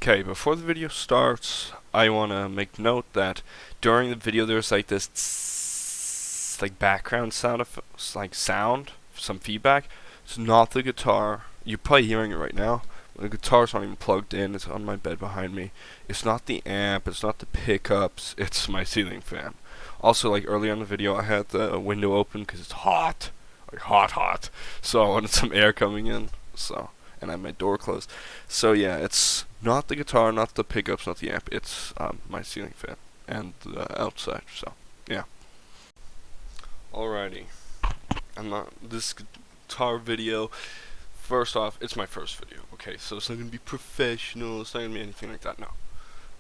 Okay, before the video starts, I want to make note that during the video there's like this like background sound like sound, some feedback. It's not the guitar. You're probably hearing it right now. The guitar's not even plugged in. It's on my bed behind me. It's not the amp. It's not the pickups. It's my ceiling fan. Also, like earlier in the video, I had the window open because it's hot, like hot. So I wanted some air coming in. And I had my door closed. So yeah, it's not the guitar, not the pickups, not the amp. It's my ceiling fan and the outside. So yeah. Alrighty. This guitar video. First off, it's my first video. Okay, so it's not gonna be professional. It's not gonna be anything like that. No.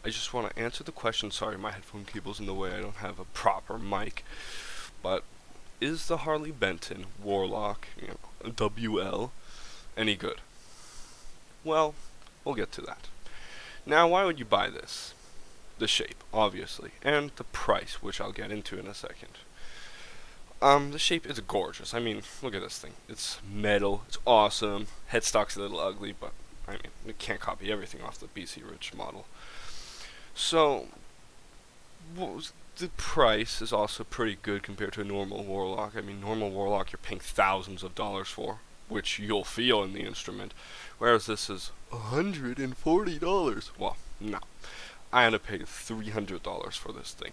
I just want to answer the question. Sorry, my headphone cable's in the way. I don't have a proper mic. But is the Harley Benton Warlock, WL, any good? Well, we'll get to that. Now, why would you buy this? The shape, obviously, and the price, which I'll get into in a second. The shape is gorgeous. I mean, look at this thing. It's metal. It's awesome. Headstock's a little ugly, but I mean, we can't copy everything off the BC Rich model. So, the price is also pretty good compared to a normal Warlock. I mean, normal Warlock you're paying thousands of dollars for, which you'll feel in the instrument, whereas this is $140. Well, no, I had to pay $300 for this thing.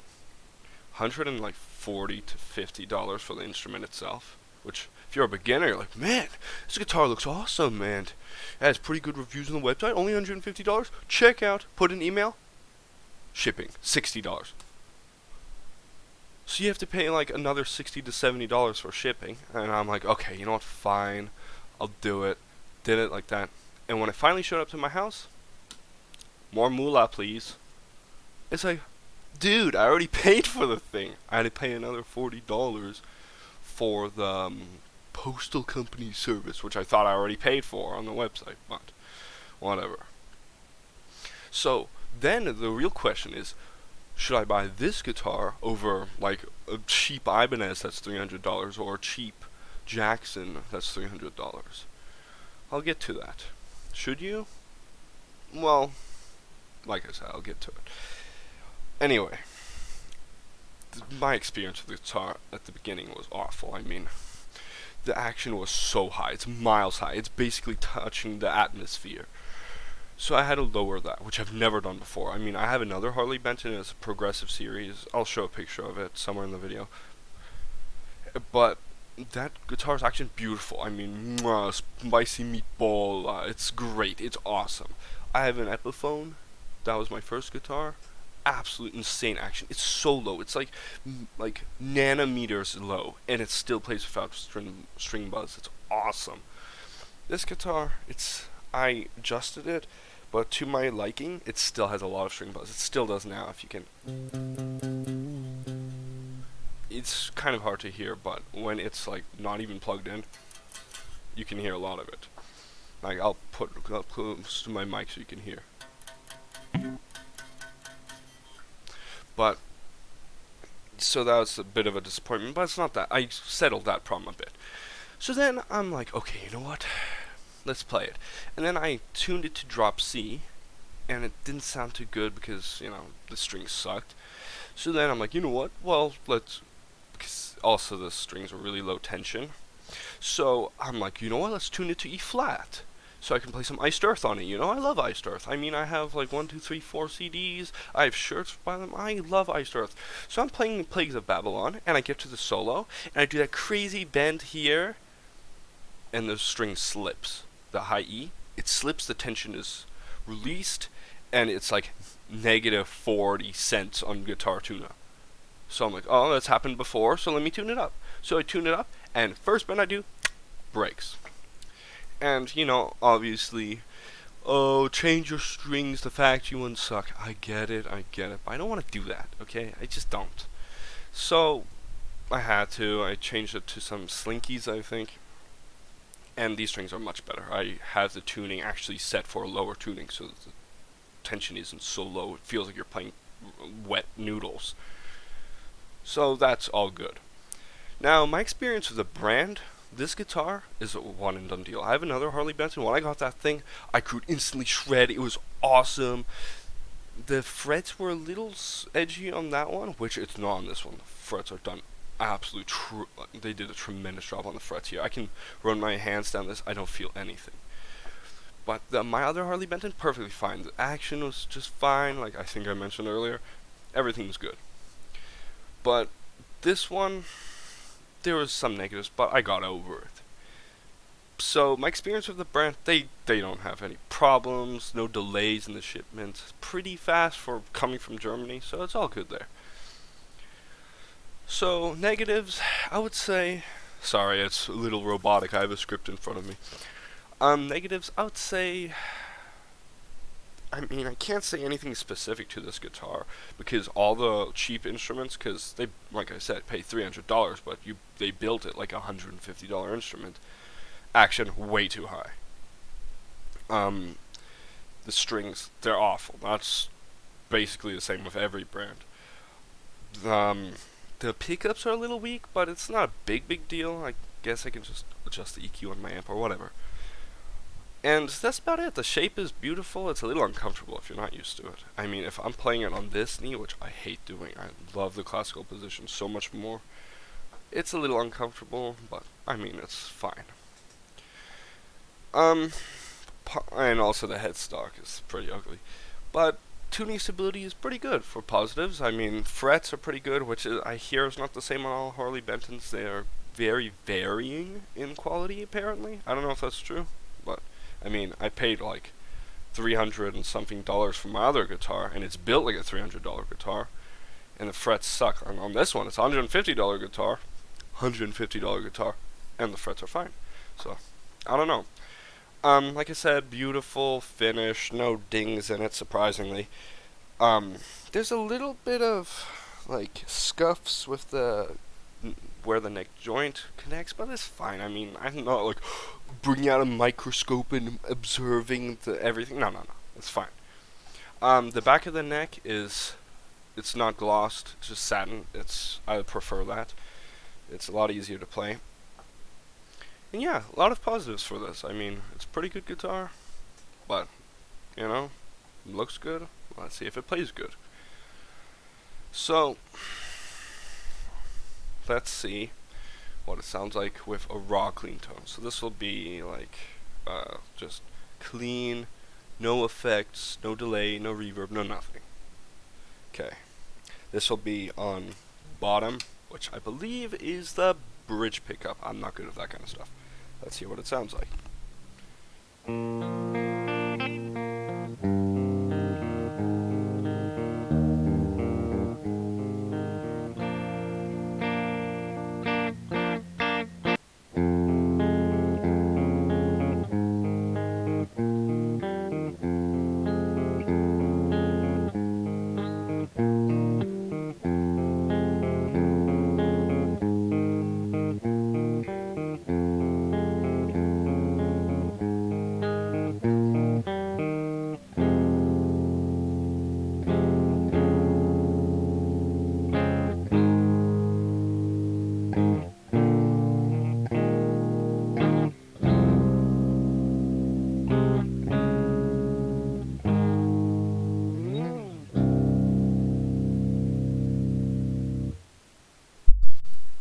$140 to $50 for the instrument itself, which if you're a beginner, you're like, man, this guitar looks awesome, man. It has pretty good reviews on the website, only $150. Check out, put an email, shipping, $60. So you have to pay like another $60 to $70 for shipping, and I'm like, okay, you know what, fine, I'll do it. Did it like that, and when I finally showed up to my house, more moolah, please. It's like, dude, I already paid for the thing. I had to pay another $40 for the postal company service, which I thought I already paid for on the website, but whatever. So then the real question is, should I buy this guitar over like a cheap Ibanez that's $300 or a cheap Jackson that's $300? I'll get to that. Should you? Well, like I said, I'll get to it. Anyway, my experience with the guitar at the beginning was awful. I mean, the action was so high. It's miles high. It's basically touching the atmosphere. So I had to lower that, which I've never done before. I mean, I have another Harley Benton. It's a progressive series. I'll show a picture of it somewhere in the video. But that guitar is actually beautiful. I mean, spicy meatball. It's great. It's awesome. I have an Epiphone. That was my first guitar. Absolute insane action. It's so low. It's like nanometers low, and it still plays without string buzz. It's awesome. This guitar, I adjusted it, but to my liking, it still has a lot of string buzz. It still does now. If you can, it's kind of hard to hear, but when it's like not even plugged in, you can hear a lot of it. Like I'll put close to my mic so you can hear. But so that was a bit of a disappointment, but it's not that. I settled that problem a bit. So then I'm like, okay, you know what? Let's play it. And then I tuned it to drop C, and it didn't sound too good because, the strings sucked. So then I'm like, you know what? Well, because also the strings are really low tension. So I'm like, you know what? Let's tune it to E flat. So I can play some Iced Earth on it. I love Iced Earth. I mean, I have like 1, 2, 3, 4 CDs. I have shirts by them. I love Iced Earth. So I'm playing Plagues of Babylon, and I get to the solo, and I do that crazy bend here, and the string slips. The high E, it slips, the tension is released, and it's like negative 40 cents on Guitar Tuna. So I'm like, oh, that's happened before, so let me tune it up. So I tune it up, and first bend I do, breaks. And, obviously, oh, change your strings, the factory ones suck. I get it, but I don't want to do that, okay? I just don't. So, I had to. I changed it to some Slinkies, I think. And these strings are much better. I have the tuning actually set for a lower tuning, so that the tension isn't so low. It feels like you're playing wet noodles. So, that's all good. Now, my experience with the brand this guitar is a one and done deal. I have another Harley Benton. When I got that thing, I could instantly shred. It was awesome. The frets were a little edgy on that one, which it's not on this one. The frets are done they did a tremendous job on the frets here. I can run my hands down this. I don't feel anything. But my other Harley Benton, perfectly fine. The action was just fine, like I think I mentioned earlier. Everything was good. But this one, there was some negatives, but I got over it. So my experience with the brand, they don't have any problems, no delays in the shipment. Pretty fast for coming from Germany, so it's all good there. So negatives, I would say, sorry, it's a little robotic. I have a script in front of me. Negatives, I would say, I mean, I can't say anything specific to this guitar because all the cheap instruments, because they, like I said, pay $300, but they built it like a $150 instrument. Action way too high. The strings, they're awful. That's basically the same with every brand. The pickups are a little weak, but it's not a big deal. I guess I can just adjust the EQ on my amp or whatever. And that's about it. The shape is beautiful. It's a little uncomfortable if you're not used to it. I mean, if I'm playing it on this knee, which I hate doing, I love the classical position so much more. It's a little uncomfortable, but I mean, it's fine. And also the headstock is pretty ugly. But tuning stability is pretty good for positives. I mean, frets are pretty good, which I hear is not the same on all Harley Bentons. They are very varying in quality, apparently. I don't know if that's true, but I mean, I paid like $300 and something for my other guitar, and it's built like a $300 guitar, and the frets suck. And on this one, it's a $150 guitar, and the frets are fine. So, I don't know. Like I said, beautiful finish, no dings in it, surprisingly. There's a little bit of, like, scuffs with where the neck joint connects, but it's fine. I mean, I'm not, like, bringing out a microscope and observing everything. No, it's fine. The back of the neck it's not glossed, it's just satin. I prefer that. It's a lot easier to play. And yeah, a lot of positives for this. I mean, it's a pretty good guitar, but, you know, it looks good. Let's see if it plays good. So, let's see what it sounds like with a raw clean tone. So this will be like, just clean, no effects, no delay, no reverb, no nothing. Okay, this will be on bottom, which I believe is the bridge pickup. I'm not good at that kind of stuff. Let's hear what it sounds like.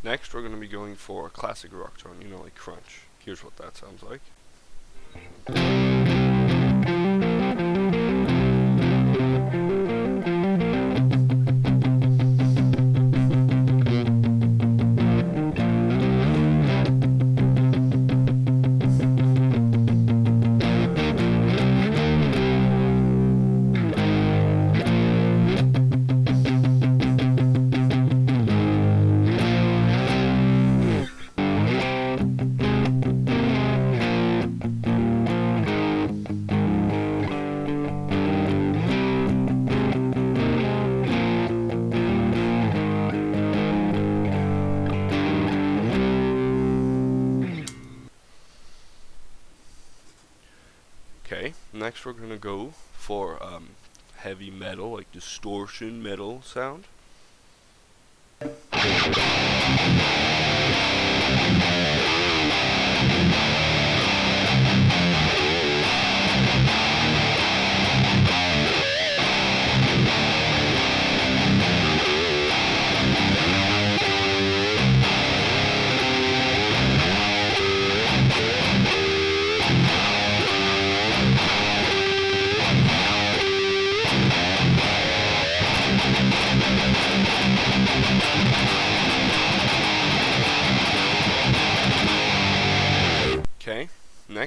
Next, we're going to be going for a classic rock tone, you know, like crunch. Here's what that sounds like. Okay, next we're gonna go for heavy metal, like distortion metal sound.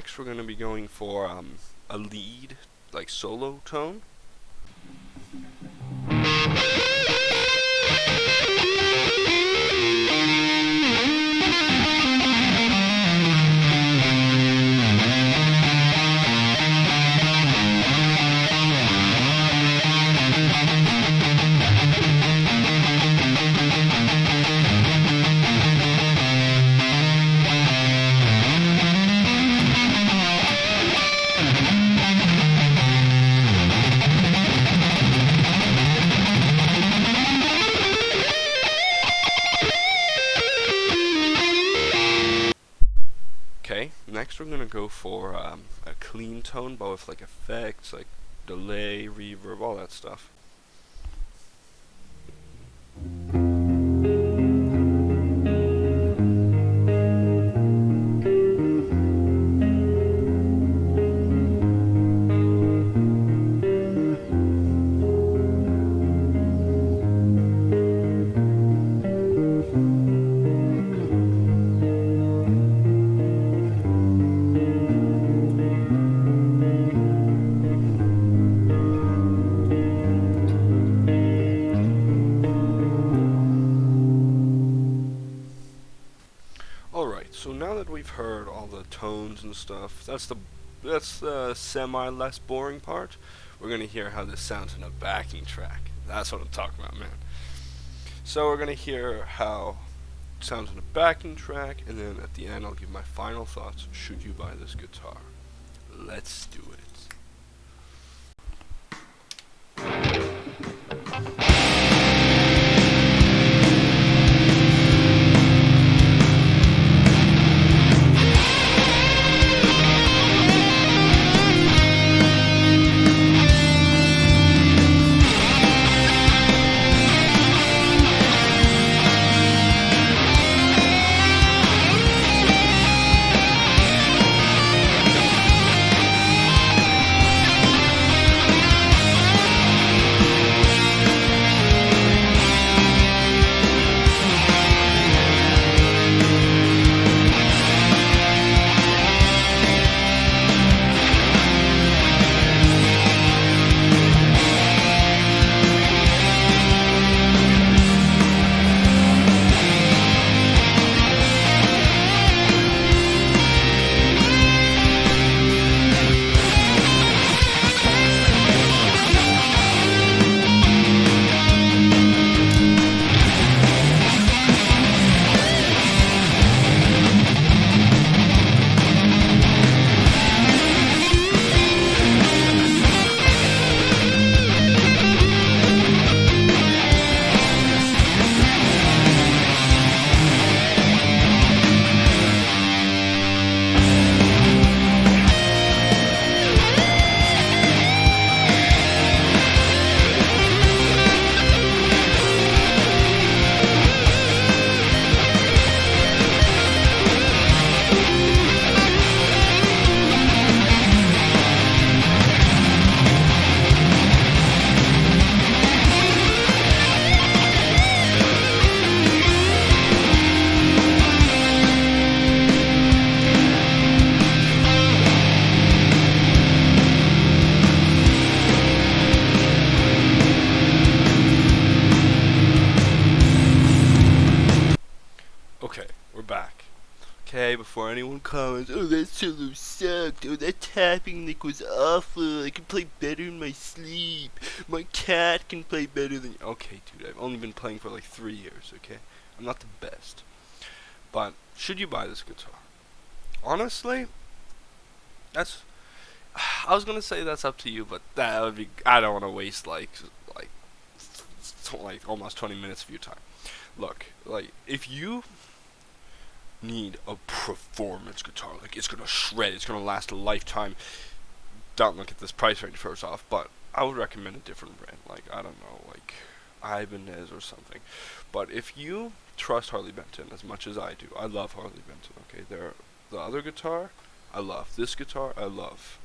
next we're going to be going for a lead, like solo tone. Okay, next we're gonna go for a clean tone, but with like effects, like delay, reverb, all that stuff. Alright, so now that we've heard all the tones and stuff, that's the semi less boring part. We're gonna hear how this sounds in a backing track. That's what I'm talking about, man. So we're gonna hear how it sounds in a backing track, and then at the end I'll give my final thoughts. Should you buy this guitar? Let's do it. Okay, we're back. Okay, before anyone comments, oh that solo sucked, oh that tapping lick was awful, I can play better in my sleep, my cat can play better than you. Okay dude, I've only been playing for like 3 years, okay? I'm not the best. But, should you buy this guitar? Honestly, I was gonna say that's up to you, but that would be, I don't want to waste like almost 20 minutes of your time. Look, like, if you need a performance guitar, like it's gonna shred, it's gonna last a lifetime, don't look at this price range first off, but I would recommend a different brand, like, I don't know, like Ibanez or something. But if you trust Harley Benton as much as I do, I love Harley Benton, okay? The other guitar, I love. This guitar, I love.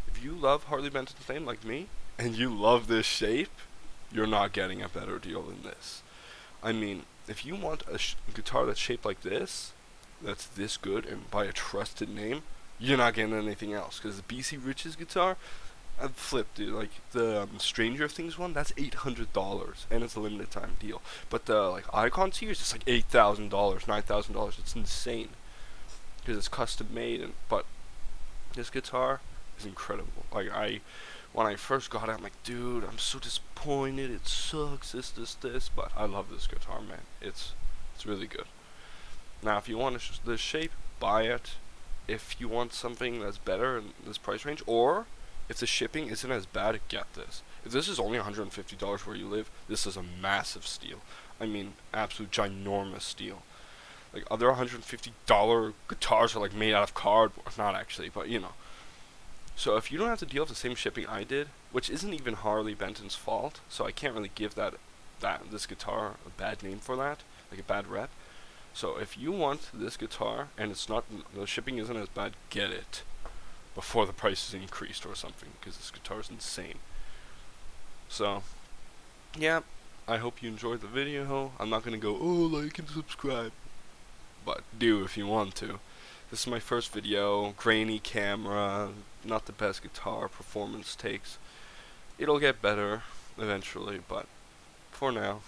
If you love Harley Benton's name like me, and you love this shape, you're not getting a better deal than this. I mean, if you want a guitar that's shaped like this, that's this good, and by a trusted name, you're not getting anything else. Because the BC Rich's guitar, I've flipped it. Like the Stranger Things one, that's $800, and it's a limited time deal. But the like Icon series, it's like $8,000, $9,000. It's insane because it's custom made. And but this guitar is incredible. Like when I first got it, I'm like, dude, I'm so disappointed. It sucks. This. But I love this guitar, man. It's really good. Now, if you want this shape, buy it. If you want something that's better in this price range, or if the shipping isn't as bad, get this. If this is only $150 where you live, this is a massive steal. I mean, absolute ginormous steal. Like other $150 guitars are like made out of cardboard. Not actually, but you know. So if you don't have to deal with the same shipping I did, which isn't even Harley Benton's fault, so I can't really give this guitar a bad name for that, like a bad rep. So if you want this guitar and the shipping isn't as bad, get it before the price is increased or something, because this guitar is insane. So yeah, I hope you enjoyed the video. I'm not gonna go, oh, like and subscribe, but do if you want to. This is my first video, grainy camera, not the best guitar performance takes. It'll get better eventually, but for now,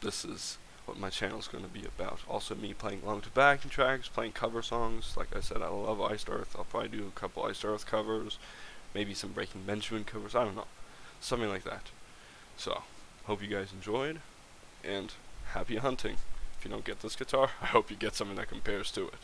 this is what my channel is going to be about. Also me playing along to backing tracks, playing cover songs. Like I said, I love Iced Earth. I'll probably do a couple Iced Earth covers, maybe some Breaking Benjamin covers, I don't know. Something like that. So, hope you guys enjoyed, and happy hunting. If you don't get this guitar, I hope you get something that compares to it.